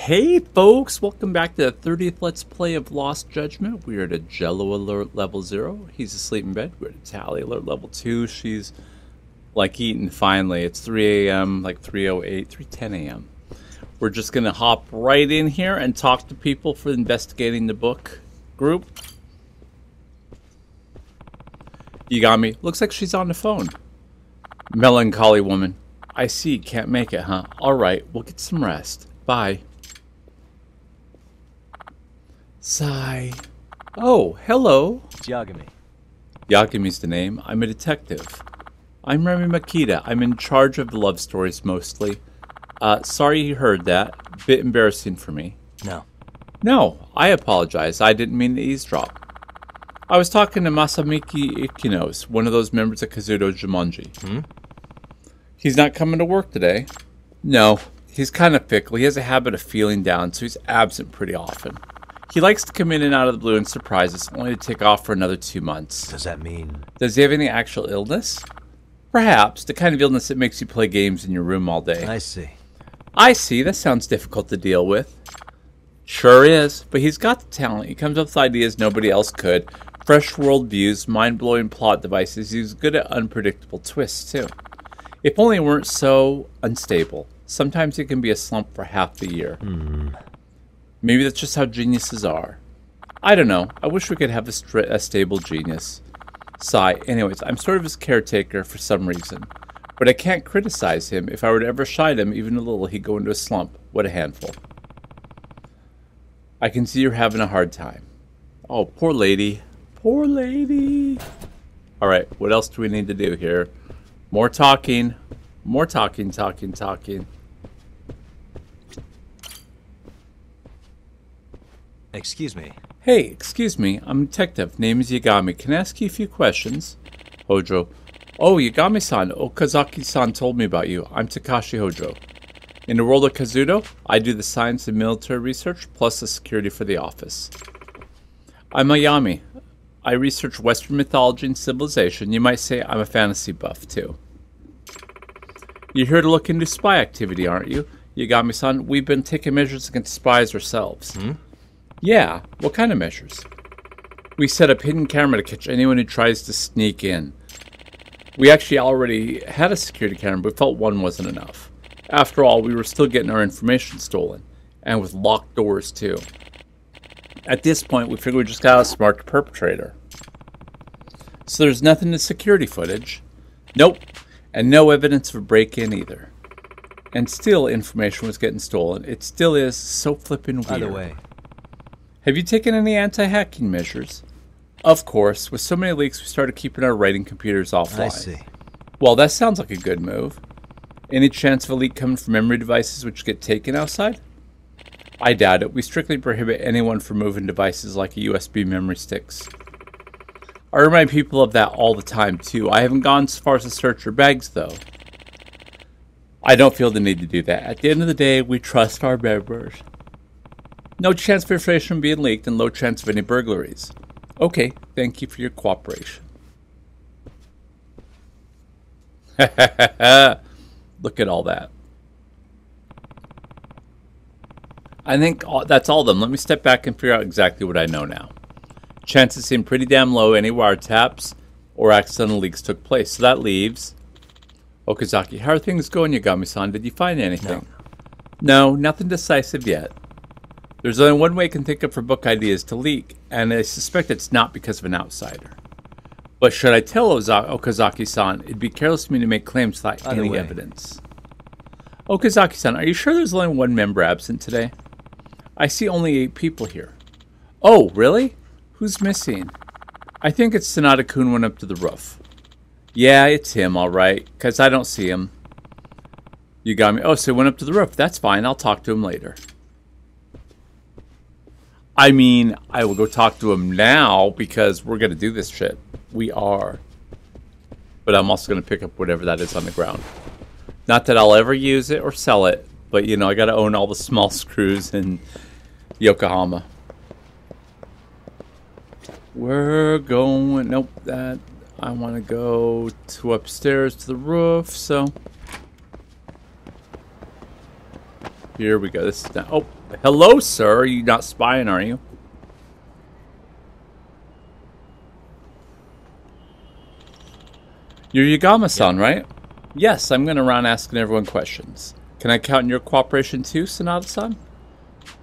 Hey folks, welcome back to the 30th Let's Play of Lost Judgment. We are at a Jello alert level 0. He's asleep in bed. We're at a Tally alert level 2. She's like eating finally. It's 3 a.m., like 3:08, 3:10 a.m. We're just going to hop right in here and talk to people for investigating the book group. You got me. Looks like she's on the phone. Melancholy woman. I see. Can't make it, huh? Alright, we'll get some rest. Bye. Sigh. Oh, hello. It's Yagami. Yagami's the name. I'm a detective. I'm Remy Makita. I'm in charge of the love stories mostly. Sorry you heard that. Bit embarrassing for me. No. No, I apologize. I didn't mean to eavesdrop. I was talking to Masamiki Ikinos, one of those members of Kazuto Jumonji. He's not coming to work today. No, he's kind of fickle. He has a habit of feeling down, so he's absent pretty often. He likes to come in and out of the blue and surprise us, only to take off for another 2 months. Does that mean... Does he have any actual illness? Perhaps. The kind of illness that makes you play games in your room all day. I see. I see. That sounds difficult to deal with. Sure is. But he's got the talent. He comes up with ideas nobody else could. Fresh world views, mind-blowing plot devices. He's good at unpredictable twists, too. If only it weren't so unstable. Sometimes it can be a slump for half the year. Maybe that's just how geniuses are. I don't know. I wish we could have a stable genius. Sigh. Anyways, I'm sort of his caretaker for some reason. But I can't criticize him. If I were to ever shine him even a little, he'd go into a slump. What a handful. I can see you're having a hard time. Oh, poor lady. Poor lady. Alright, what else do we need to do here? More talking. More talking. Excuse me. Hey, excuse me. I'm a detective. Name is Yagami. Can I ask you a few questions? Hojo. Oh, Yagami-san. Okazaki-san told me about you. I'm Takashi Hojo. In the world of Kazuto, I do the science and military research, plus the security for the office. I'm Ayami. I research Western mythology and civilization. You might say I'm a fantasy buff, too. You're here to look into spy activity, aren't you? Yagami-san, we've been taking measures against spies ourselves. Yeah, what kind of measures? We set up hidden camera to catch anyone who tries to sneak in. We actually already had a security camera, but felt one wasn't enough. After all, we were still getting our information stolen, and with locked doors too. At this point, we figured we just got to outsmart the perpetrator. So there's nothing to security footage. Nope, and no evidence of a break-in either. And still, information was getting stolen. It still is so flippin' weird. By the way... Have you taken any anti-hacking measures? Of course. With so many leaks, we started keeping our writing computers offline. I see. Well, that sounds like a good move. Any chance of a leak coming from memory devices which get taken outside? I doubt it. We strictly prohibit anyone from moving devices like USB memory sticks. I remind people of that all the time, too. I haven't gone as far as to search your bags, though. I don't feel the need to do that. At the end of the day, we trust our members. No chance of information being leaked and low chance of any burglaries. Okay, thank you for your cooperation. Look at all that. I think that's all of them. Let me step back and figure out exactly what I know now. Chances seem pretty damn low any wiretaps or accidental leaks took place. So that leaves... Okazaki, how are things going, Yagami-san? Did you find anything? No, nothing decisive yet. There's only one way I can think of for book ideas to leak, and I suspect it's not because of an outsider. But should I tell Okazaki-san, it'd be careless of me to make claims without any evidence. Okazaki-san, are you sure there's only one member absent today? I see only 8 people here. Oh, really? Who's missing? I think it's Sanada-kun went up to the roof. Yeah, it's him, all right, because I don't see him. You got me. Oh, so he went up to the roof. That's fine. I'll talk to him later. I mean, I will go talk to him now because we're going to do this shit. We are. But I'm also going to pick up whatever that is on the ground. Not that I'll ever use it or sell it, but, you know, I got to own all the small screws in Yokohama. We're going... Nope, that... I want to go to upstairs to the roof, so... Here we go. This is now. Oh, Hello, sir. Are you not spying, are you? You're Yagami-san, right? Yes, I'm going around asking everyone questions. Can I count on your cooperation too, Sanada-san?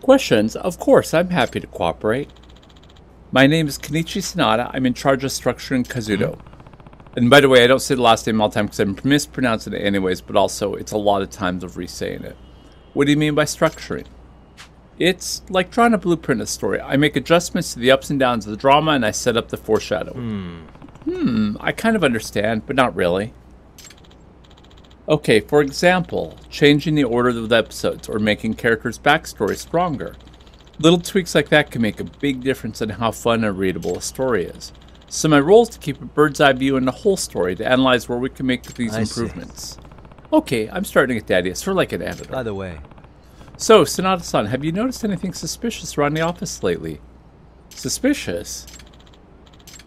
Questions? Of course, I'm happy to cooperate. My name is Kenichi Sanada. I'm in charge of structuring Kazuto. And by the way, I don't say the last name all the time because I'm mispronouncing it anyways, but also it's a lot of times of re-saying it. What do you mean by structuring? It's like drawing a blueprint of a story. I make adjustments to the ups and downs of the drama and I set up the foreshadowing. I kind of understand, but not really. Okay, for example, changing the order of the episodes or making characters' backstory stronger. Little tweaks like that can make a big difference in how fun and readable a story is. So my role is to keep a bird's eye view in the whole story to analyze where we can make these improvements. Okay, I'm starting to get the idea. Sort of like an editor. By the way. So, Sanada-san, have you noticed anything suspicious around the office lately? Suspicious?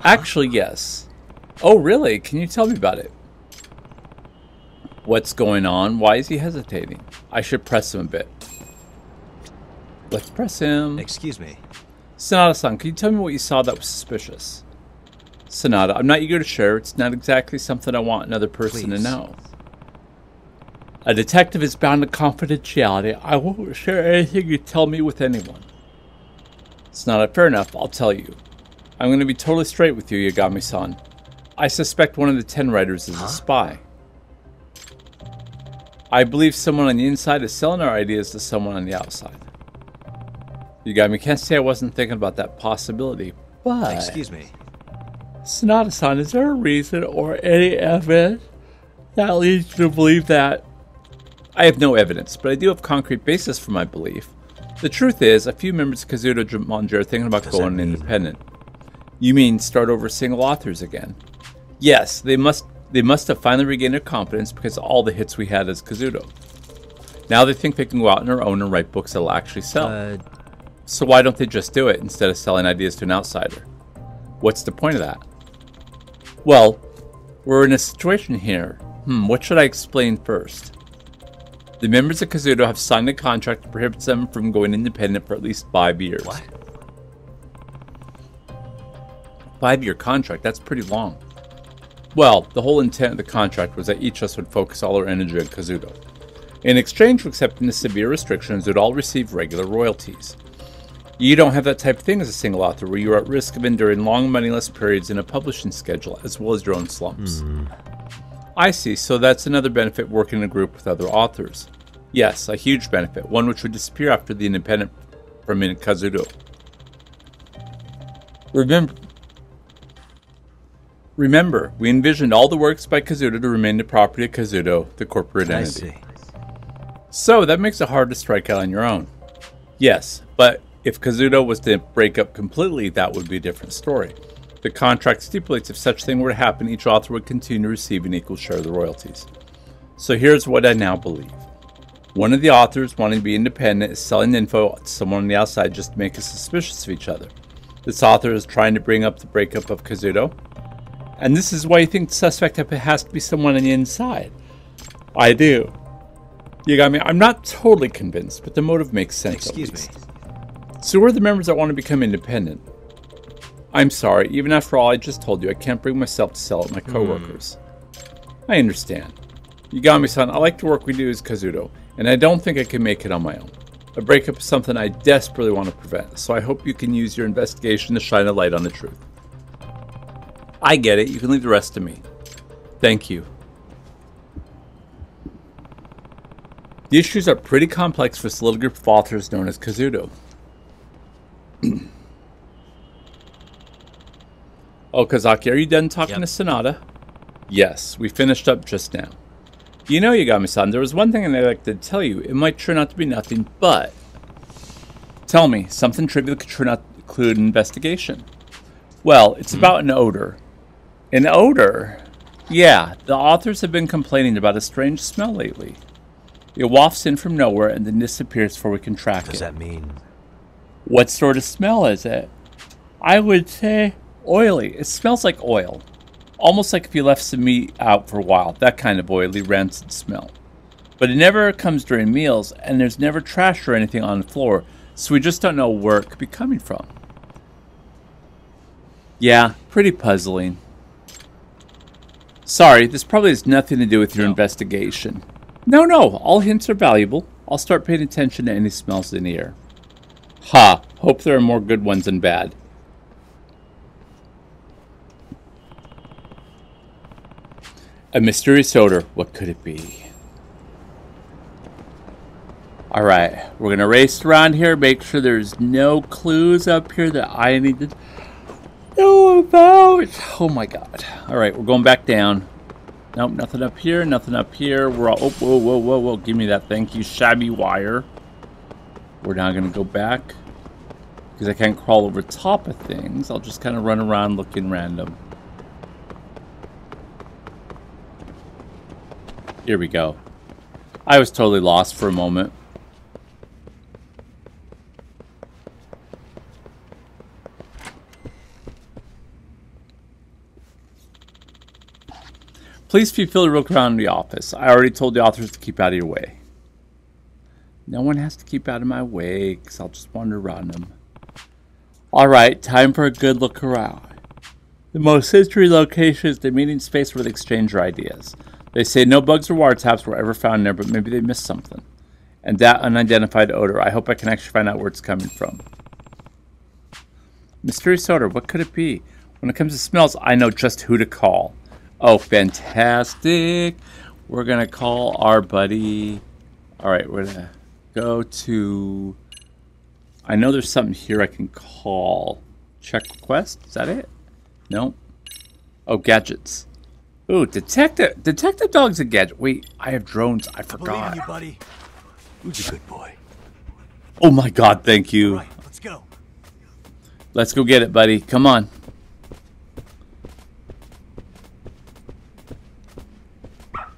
Actually, yes. Oh, really? Can you tell me about it? What's going on? Why is he hesitating? I should press him a bit. Let's press him. Excuse me. Sanada-san, can you tell me what you saw that was suspicious? Sanada, I'm not eager to share. It's not exactly something I want another person to know. A detective is bound to confidentiality. I won't share anything you tell me with anyone. Sanada, fair enough. I'll tell you. I'm going to be totally straight with you, Yagami-san. I suspect one of the 10 writers is a spy. I believe someone on the inside is selling our ideas to someone on the outside. Yagami, can't say I wasn't thinking about that possibility, but... Excuse me. Sanada-san, is there a reason or any evidence that leads you to believe that? I have no evidence, but I do have concrete basis for my belief. The truth is, a few members of Kazuto Jumanji are thinking about going independent. You mean start over single authors again? Yes, they must have finally regained their confidence because of all the hits we had as Kazuto. Now they think they can go out on their own and write books that'll actually sell. So why don't they just do it instead of selling ideas to an outsider? What's the point of that? Well, we're in a situation here. What should I explain first? The members of Kazuto have signed a contract that prohibits them from going independent for at least 5 years. What? 5-year contract? That's pretty long. Well, the whole intent of the contract was that each of us would focus all our energy on Kazuto. In exchange for accepting the severe restrictions, we'd all receive regular royalties. You don't have that type of thing as a single author, where you're at risk of enduring long moneyless periods in a publishing schedule, as well as your own slumps. I see, so that's another benefit working in a group with other authors. Yes, a huge benefit, one which would disappear after the independent from Kazuto. Remember, we envisioned all the works by Kazuto to remain the property of Kazuto, the corporate entity. I see. So that makes it hard to strike out on your own. Yes, but if Kazuto was to break up completely, that would be a different story. The contract stipulates if such thing were to happen, each author would continue to receive an equal share of the royalties. So here's what I now believe. One of the authors, wanting to be independent, is selling info to someone on the outside just to make us suspicious of each other. This author is trying to bring up the breakup of Kazuto. And this is why you think the suspect has to be someone on the inside. I do. You got me. I'm not totally convinced, but the motive makes sense. Excuse me. So who are the members that want to become independent? I'm sorry, even after all I just told you, I can't bring myself to sell it to my coworkers. I understand. Yagami-san, I like the work we do as Kazuto, and I don't think I can make it on my own. A breakup is something I desperately want to prevent, so I hope you can use your investigation to shine a light on the truth. I get it, you can leave the rest to me. Thank you. The issues are pretty complex for this little group of authors known as Kazuto. Okazaki, are you done talking to Sanada? Yes, we finished up just now. You know, Yagami-san, there was one thing I'd like to tell you. It might turn out to be nothing, but... Tell me, something trivial could turn out to include an investigation. Well, it's about an odor. An odor? Yeah, the authors have been complaining about a strange smell lately. It wafts in from nowhere and then disappears before we can track it. What does that mean? What sort of smell is it? I would say oily. It smells like oil. Almost like if you left some meat out for a while. That kind of oily, rancid smell. But it never comes during meals, and there's never trash or anything on the floor, so we just don't know where it could be coming from. Yeah, pretty puzzling. Sorry, this probably has nothing to do with your investigation. No, all hints are valuable. I'll start paying attention to any smells in the air. Ha, hope there are more good ones than bad. A mysterious odor. What could it be? Alright, we're going to race around here, make sure there's no clues up here that I need to know about. Oh my god. Alright, we're going back down. Nope, nothing up here, nothing up here. We're all... Oh, whoa. Give me that. Thank you, shabby wire. We're now going to go back. Because I can't crawl over top of things. I'll just kind of run around looking random. Here we go. I was totally lost for a moment. Please feel free to look around the office. I already told the authors to keep out of your way. No one has to keep out of my way, because I'll just wander around them. Alright, time for a good look around. The most history location is the meeting space where they exchange their ideas. They say no bugs or wiretaps were ever found there, but maybe they missed something. And that unidentified odor, I hope I can actually find out where it's coming from. Mysterious odor, what could it be? When it comes to smells, I know just who to call. Oh, fantastic. We're going to call our buddy. Alright, we're going to go to... I know there's something here I can call. Check request? Is that it? No. Oh, gadgets. Ooh, detective. Detective dog's a gadget. Wait, I have drones. I forgot. I believe in you, buddy. Who's a good boy? Oh my god, thank you. All right, let's go. Let's go get it, buddy. Come on.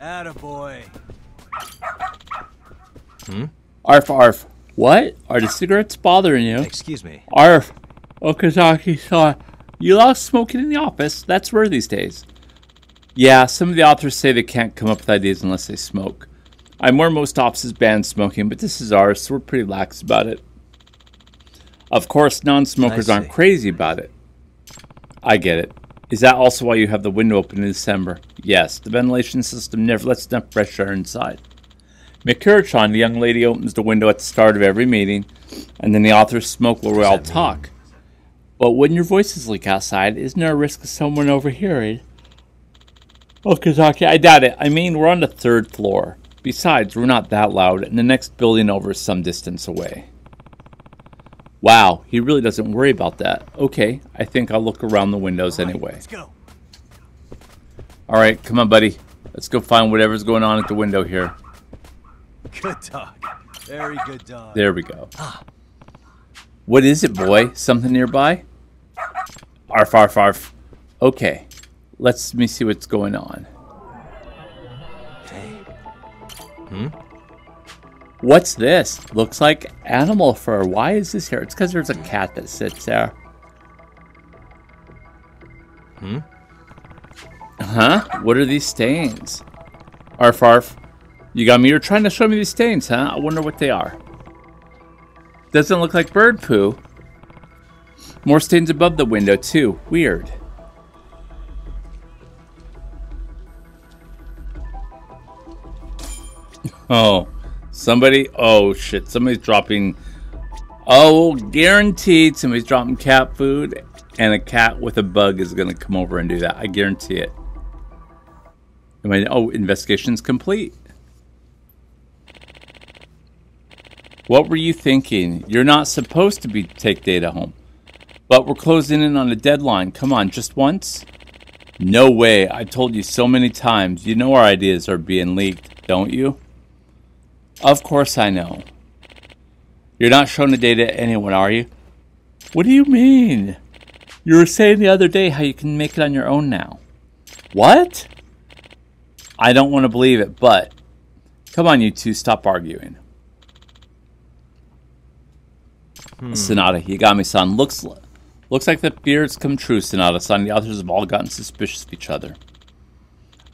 Attaboy. Arf. What? Are the cigarettes bothering you? Excuse me. Arf. Okazaki-san. You lost smoking in the office. That's rare these days. Yeah, some of the authors say they can't come up with ideas unless they smoke. I'm aware most offices ban smoking, but this is ours, so we're pretty lax about it. Of course, non-smokers aren't crazy about it. I get it. Is that also why you have the window open in December? Yes, the ventilation system never lets enough fresh air inside. Mikura-chan, the young lady, opens the window at the start of every meeting, and then the authors smoke while we all talk. But when your voices leak outside, isn't there a risk of someone overhearing? Okazaki, I doubt it. I mean, we're on the 3rd floor. Besides, we're not that loud, and the next building over is some distance away. Wow, he really doesn't worry about that. Okay, I think I'll look around the windows anyway. Let's go. Alright, come on, buddy. Let's go find whatever's going on at the window here. Good dog. Very good dog. There we go. What is it, boy? Something nearby? Arf. Okay, let me see what's going on. Hey. What's this? Looks like animal fur. Why is this here? It's because there's a cat that sits there. Huh? What are these stains? Arf. You got me? You're trying to show me these stains, huh? I wonder what they are. Doesn't look like bird poo. More stains above the window, too. Weird. Oh, somebody. Oh, shit. Somebody's dropping. Oh, guaranteed somebody's dropping cat food. And a cat with a bug is going to come over and do that. I guarantee it. Oh, investigation's complete. What were you thinking? You're not supposed to take data home. But we're closing in on a deadline. Come on, just once? No way. I told you so many times. You know our ideas are being leaked, don't you? Of course I know. You're not showing the data to anyone, are you? What do you mean? You were saying the other day how you can make it on your own now. What? I don't want to believe it, but... Come on, you two, stop arguing. Sonata, Yagami-san, looks like the fears come true, Sonata-san. The authors have all gotten suspicious of each other.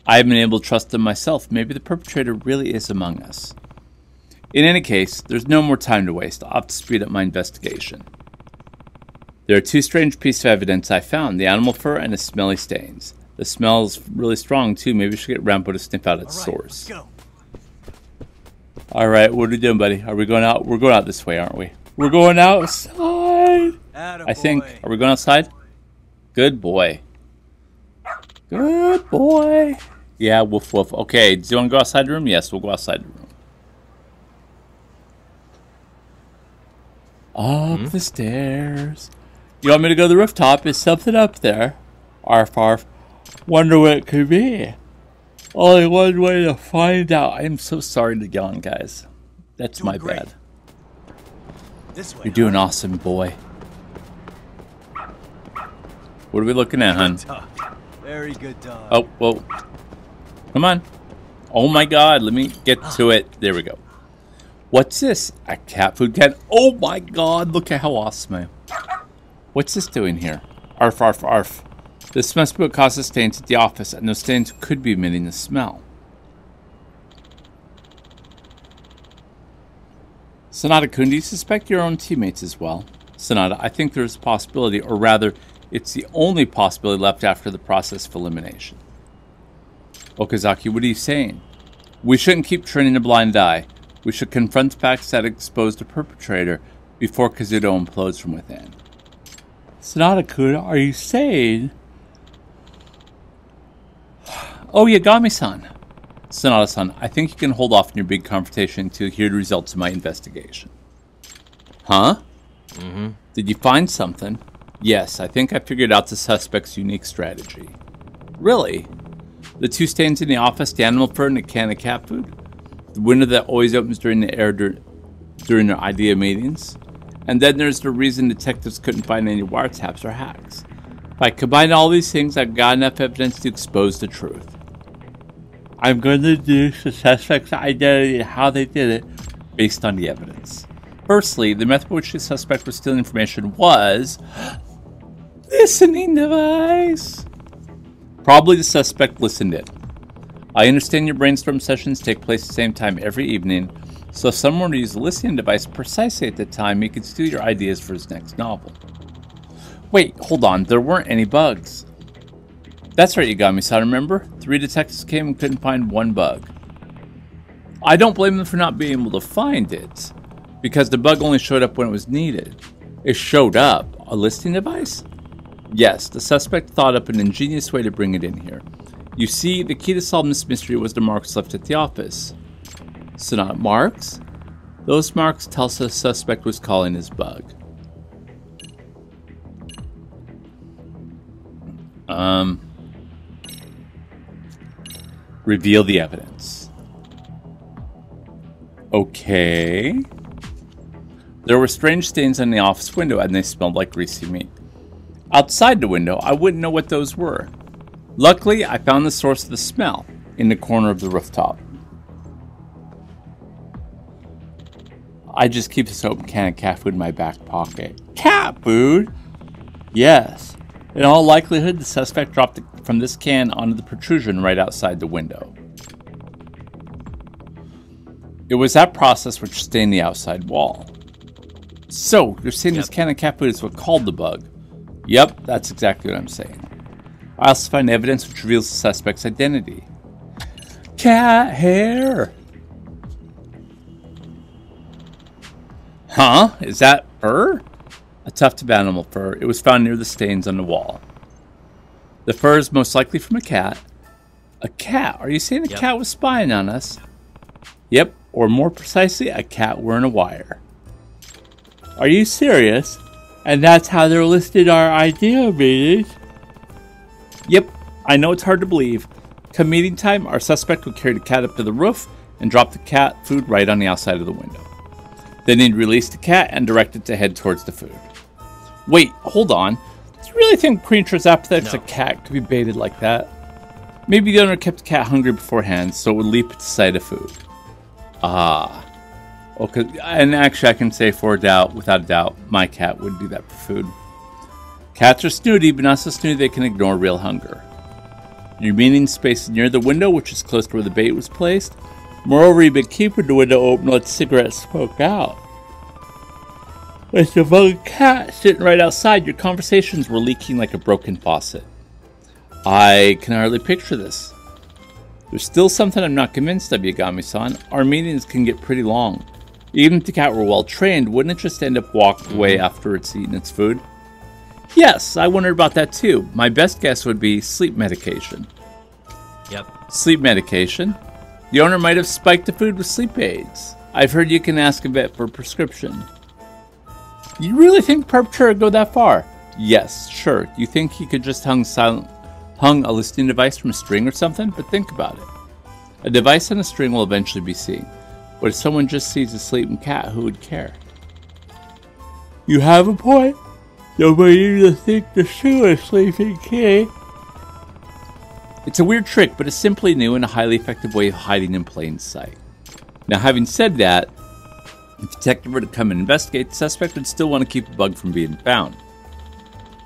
I haven't been able to trust them myself. Maybe the perpetrator really is among us. In any case, there's no more time to waste. I'll have to speed up my investigation. There are two strange pieces of evidence I found, the animal fur and the smelly stains. The smell's really strong, too. Maybe we should get Rambo to sniff out its source. Alright, what are we doing, buddy? Are we going out? We're going out this way, aren't we? We're going outside! I think. Are we going outside? Good boy. Good boy. Yeah, woof woof. Okay, do you want to go outside the room? Yes, we'll go outside the room. Up the stairs. You want me to go to the rooftop? Is something up there? Arf, arf. Wonder what it could be. Only one way to find out. I am so sorry to yawn, guys. That's my bad. This way, You're doing awesome, boy. What are we looking at, hun? Very good dog. Oh, whoa. Come on. Oh my god, let me get to it. There we go. What's this? A cat food can. Oh my god, look at how awesome I am. What's this doing here? Arf, arf, arf. This must be what causes stains at the office, and those stains could be emitting the smell. Sonata-kun, do you suspect your own teammates as well? Sonata, I think there's a possibility, or rather, it's the only possibility left after the process of elimination. Okazaki, what are you saying? We shouldn't keep turning a blind eye. We should confront the facts that expose the perpetrator before Kazuto implodes from within. Sonata-kun, are you saying... Oh, Yagami-san. Sonata-san, I think you can hold off on your big confrontation until you hear the results of my investigation. Huh? Did you find something? Yes, I think I figured out the suspect's unique strategy. Really? The two stains in the office, the animal fur and the can of cat food? The window that always opens during their idea meetings? And then there's the reason detectives couldn't find any wiretaps or hacks. By combining all these things, I've got enough evidence to expose the truth. I'm going to deduce the suspect's identity and how they did it based on the evidence. Firstly, the method by which the suspect was stealing information was... listening device! Probably the suspect listened in. I understand your brainstorm sessions take place at the same time every evening, so if someone were to use a listening device precisely at the time, he could steal your ideas for his next novel. Wait, hold on, there weren't any bugs. That's right, Yagami-san, remember? 3 detectives came and couldn't find one bug. I don't blame them for not being able to find it, because the bug only showed up when it was needed. It showed up. A listening device? Yes, the suspect thought up an ingenious way to bring it in here. You see, the key to solving this mystery was the marks left at the office. So not marks? Those marks tell us the suspect was calling his bug. Reveal the evidence. Okay. There were strange stains on the office window and they smelled like greasy meat. Outside the window, I wouldn't know what those were. Luckily, I found the source of the smell in the corner of the rooftop. I just keep this open can of cat food in my back pocket. Cat food? Yes. In all likelihood, the suspect dropped it from this can onto the protrusion right outside the window. It was that process which stained the outside wall. So, you're saying this can of cat food is what called the bug? Yep, that's exactly what I'm saying. I also find evidence which reveals the suspect's identity. Cat hair! Huh? Is that fur? A tuft of animal fur. It was found near the stains on the wall. The fur is most likely from a cat. A cat? Are you saying a cat was spying on us? Yep, or more precisely, a cat wearing a wire. Are you serious? And that's how they're listed our idea meetings? Yep, I know it's hard to believe. Come meeting time, our suspect would carry the cat up to the roof and drop the cat food right on the outside of the window. Then he'd release the cat and direct it to head towards the food. Wait, hold on. Do you really think creatures apathetic as a cat could be baited like that? Maybe the owner kept the cat hungry beforehand, so it would leap at the sight of food. Ah. Okay, and actually I can say without a doubt, my cat would do that for food. Cats are snooty, but not so snooty they can ignore real hunger. Your meeting space is near the window, which is close to where the bait was placed. Moreover, you've been keeping the window open to let cigarette smoke out. With the bug cat sitting right outside, your conversations were leaking like a broken faucet. I can hardly picture this. There's still something I'm not convinced of, Yagami-san. Our meetings can get pretty long. Even if the cat were well trained, wouldn't it just end up walking away after it's eaten its food? Yes, I wondered about that too. My best guess would be sleep medication. Yep. Sleep medication? The owner might have spiked the food with sleep aids. I've heard you can ask a vet for a prescription. You really think perpetrator would go that far? Yes, sure. You think he could just hung a listening device from a string or something? But think about it. A device on a string will eventually be seen. But if someone just sees a sleeping cat, who would care? You have a point. Nobody even think to sue a sleeping kitty. It's a weird trick, but it's simply new and a highly effective way of hiding in plain sight. Now, having said that, if the detective were to come and investigate, the suspect would still want to keep the bug from being found.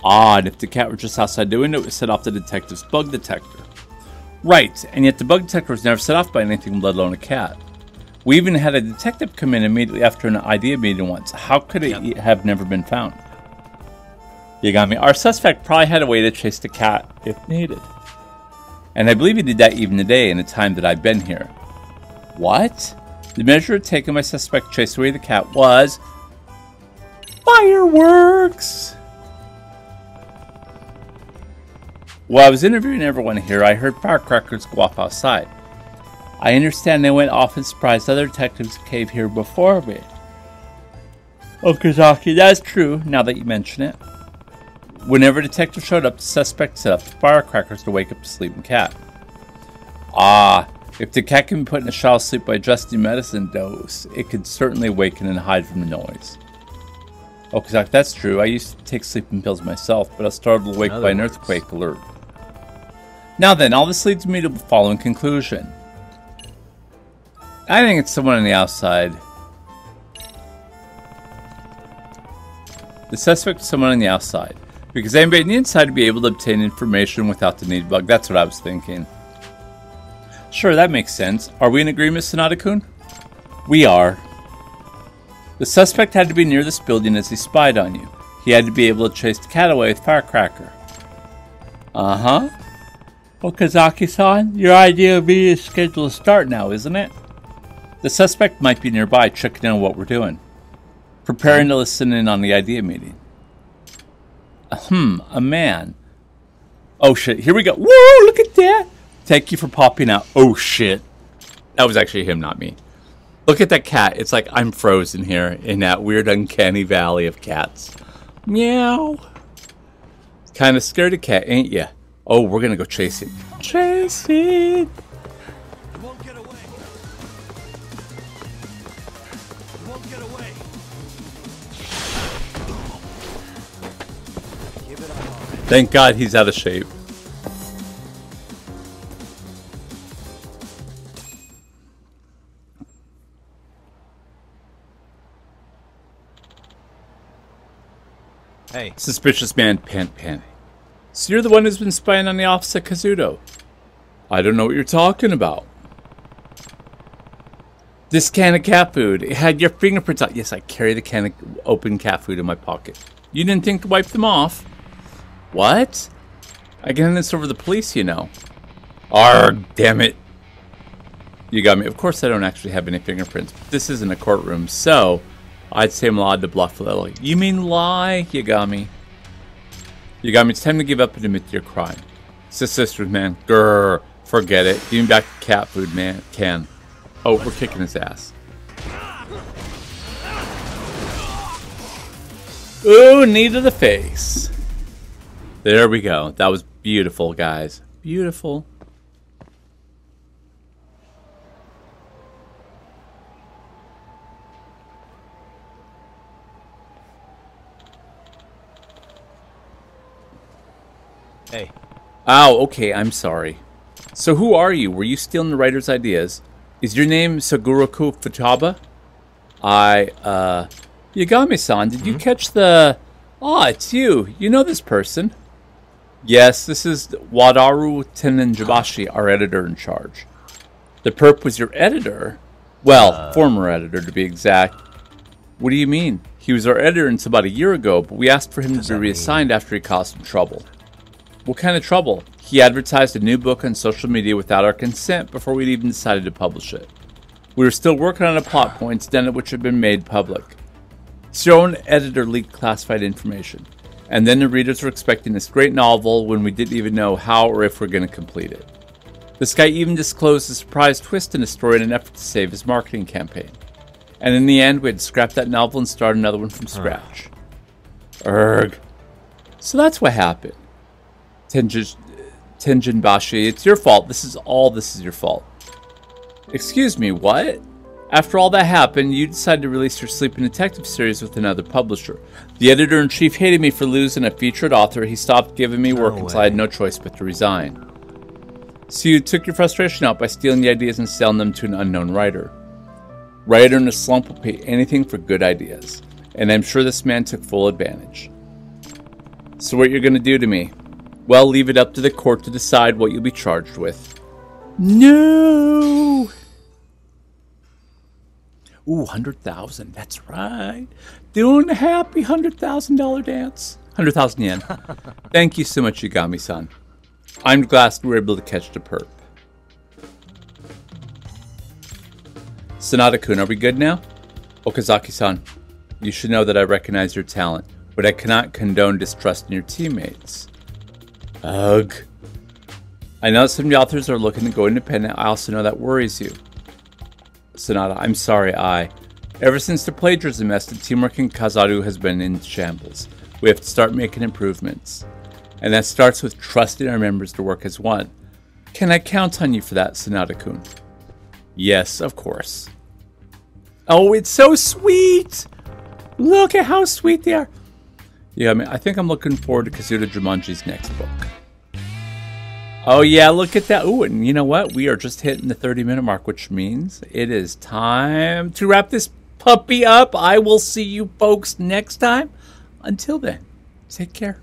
And if the cat were just outside the window, it would set off the detective's bug detector. Right, and yet the bug detector was never set off by anything, let alone a cat. We even had a detective come in immediately after an idea meeting once. How could it have never been found? Yagami, our suspect probably had a way to chase the cat if needed. And I believe he did that even today in the time that I've been here. What? The measure taken by suspect to chase away the cat was... fireworks! While I was interviewing everyone here, I heard firecrackers go off outside. I understand they went off and surprised other detectives who came here before me. Okazaki, that's true, now that you mention it. Whenever a detective showed up, the suspect set up the firecrackers to wake up the sleeping cat. If the cat can be put in a shallow sleep by adjusting medicine dose, it could certainly awaken and hide from the noise. Okazaki, that's true. I used to take sleeping pills myself, but I was startled awake by an earthquake alert. Now then, all this leads me to the following conclusion. I think it's someone on the outside. The suspect is someone on the outside. Because anybody on the inside would be able to obtain information without the need bug. That's what I was thinking. Sure, that makes sense. Are we in agreement, Sonata-kun? We are. The suspect had to be near this building as he spied on you. He had to be able to chase the cat away with firecracker. Uh-huh. Okazaki-san, your idea of me is scheduled to start now, isn't it? The suspect might be nearby, checking in on what we're doing. Preparing to listen in on the idea meeting. A man. Oh shit, here we go. Whoa, look at that. Thank you for popping out. Oh shit. That was actually him, not me. Look at that cat. It's like I'm frozen here in that weird uncanny valley of cats. Meow. Kind of scared of cat, ain't ya? Oh, we're gonna go chase it. Chase it. Thank God he's out of shape. Hey. Suspicious man, pant. So you're the one who's been spying on the office at Kazuto? I don't know what you're talking about. This can of cat food, it had your fingerprints on. Yes, I carry the can of open cat food in my pocket. You didn't think to wipe them off? What? I can hand this over to the police, you know. Arrgh, damn it. You got me. Of course I don't actually have any fingerprints. But this isn't a courtroom, so I'd say I'm allowed to bluff a little. You mean lie, Yagami? Yagami, it's time to give up and admit to your crime. Sisters, man. Grrr. Forget it. Give me back the cat food, man. Can. Oh, we're kicking his ass. Ooh, knee to the face. There we go. That was beautiful, guys. Beautiful. Hey. Oh, okay, I'm sorry. So who are you? Were you stealing the writer's ideas? Is your name Saguroku Futaba? Yagami-san, did you catch the... Ah, it's you. You know this person. Yes, this is Wadaru Tenenjibashi, our editor in charge. The perp was your editor? Well, former editor to be exact. What do you mean? He was our editor until about a year ago, but we asked for him to be reassigned after he caused some trouble. What kind of trouble? He advertised a new book on social media without our consent before we'd even decided to publish it. We were still working on a plot point, none of which had been made public. So your own editor leaked classified information. And then the readers were expecting this great novel when we didn't even know how or if we're going to complete it. This guy even disclosed a surprise twist in the story in an effort to save his marketing campaign. And in the end, we had to scrap that novel and start another one from scratch. Erg. So that's what happened. Tenjinbashi, it's your fault. This is your fault. Excuse me, what? After all that happened, you decided to release your Sleeping Detective series with another publisher. The editor-in-chief hated me for losing a featured author. He stopped giving me work until I had no choice but to resign. So you took your frustration out by stealing the ideas and selling them to an unknown writer. Writer in a slump will pay anything for good ideas. And I'm sure this man took full advantage. So what you're going to do to me? Well, leave it up to the court to decide what you'll be charged with. No! Ooh, 100,000. That's right. Doing a happy $100,000 dance. 100,000 yen. Thank you so much, Yagami-san. I'm glad we were able to catch the perp. Sanada-kun, are we good now? Okazaki-san, you should know that I recognize your talent, but I cannot condone distrust in your teammates. Ugh. I know some of the authors are looking to go independent. I also know that worries you. Sonata, I'm sorry, Ever since the plagiarism mess, the teamwork in Kazaru has been in shambles. We have to start making improvements. And that starts with trusting our members to work as one. Can I count on you for that, Sonata-kun? Yes, of course. Oh, it's so sweet! Look at how sweet they are. Yeah, I think I'm looking forward to Kazuda Jumanji's next book. Oh yeah, look at that. Ooh, and you know what? We are just hitting the 30-minute mark, which means it is time to wrap this puppy up. I will see you folks next time. Until then, take care.